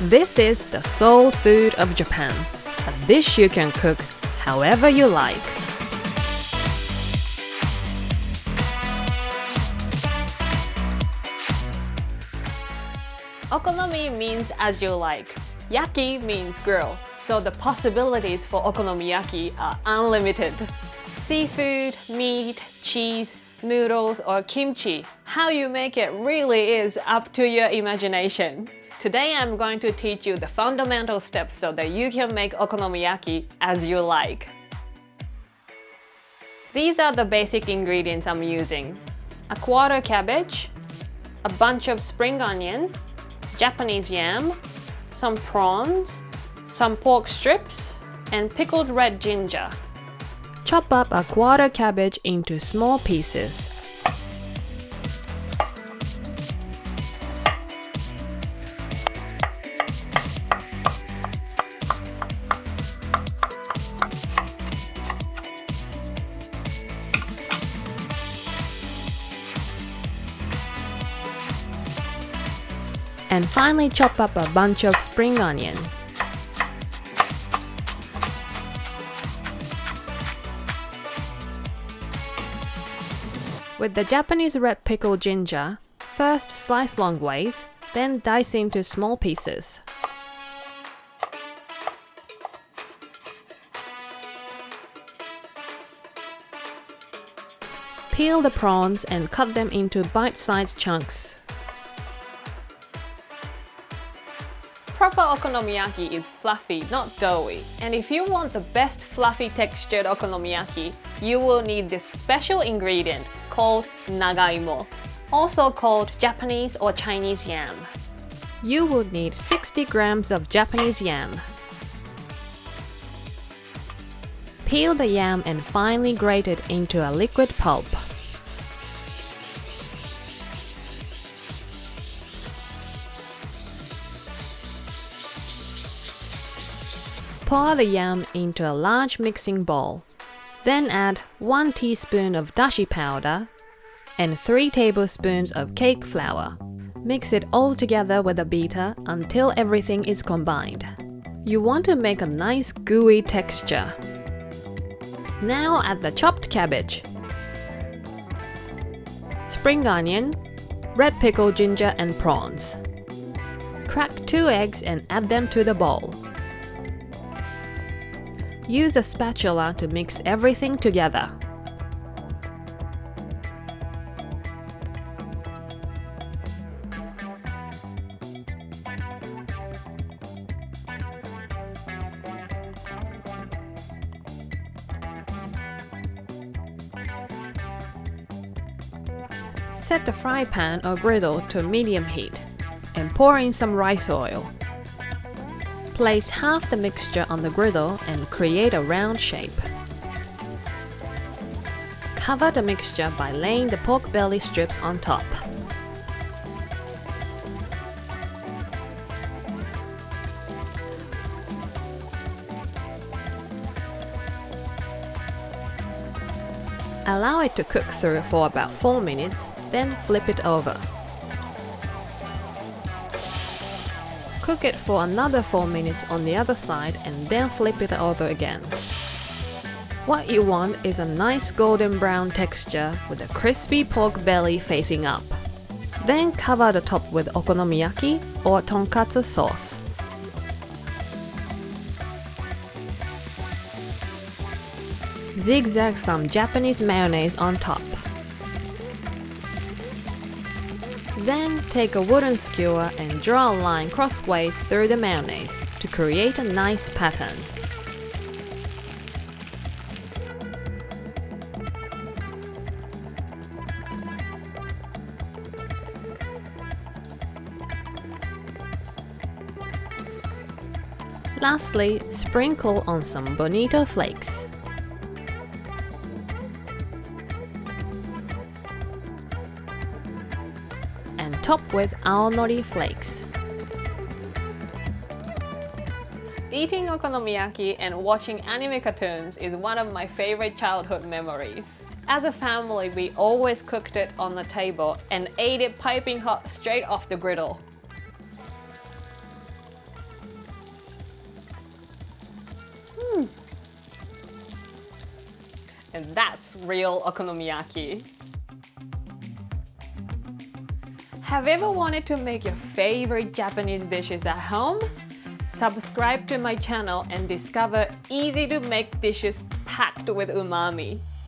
This is the soul food of Japan, a dish you can cook however you like. Okonomi means as you like. Yaki means grill, so the possibilities for okonomiyaki are unlimited. Seafood, meat, cheese, noodles, or kimchi. How you make it really is up to your imagination. Today I'm going to teach you the fundamental steps so that you can make okonomiyaki as you like. These are the basic ingredients I'm using. A quarter cabbage, a bunch of spring onion, Japanese yam, some prawns, some pork strips, and pickled red ginger. Chop up a quarter cabbage into small pieces. And finally chop up a bunch of spring onion. With the Japanese red pickled ginger, first slice long ways, then dice into small pieces. Peel the prawns and cut them into bite-sized chunks. Proper okonomiyaki is fluffy, not doughy. And if you want the best fluffy textured okonomiyaki, you will need this special ingredient called nagaimo, also called Japanese or Chinese yam. You will need 60 grams of Japanese yam. Peel the yam and finely grate it into a liquid pulp. Pour the yam into a large mixing bowl. Then add 1 teaspoon of dashi powder and 3 tablespoons of cake flour. Mix it all together with a beater until everything is combined. You want to make a nice gooey texture. Now add the chopped cabbage, spring onion, red pickled ginger and prawns. Crack 2 eggs and add them to the bowl. Use a spatula to mix everything together. Set the fry pan or griddle to medium heat and pour in some rice oil. Place half the mixture on the griddle and create a round shape. Cover the mixture by laying the pork belly strips on top. Allow it to cook through for about 4 minutes, then flip it over. Cook it for another 4 minutes on the other side and then flip it over again. What you want is a nice golden brown texture with a crispy pork belly facing up. Then cover the top with okonomiyaki or tonkatsu sauce. Zigzag some Japanese mayonnaise on top. Then take a wooden skewer and draw a line crossways through the mayonnaise to create a nice pattern. Lastly, sprinkle on some bonito flakes. And top with aonori flakes. Eating okonomiyaki and watching anime cartoons is one of my favorite childhood memories. As a family, we always cooked it on the table and ate it piping hot straight off the griddle. And that's real okonomiyaki. Have you ever wanted to make your favorite Japanese dishes at home? Subscribe to my channel and discover easy to make dishes packed with umami.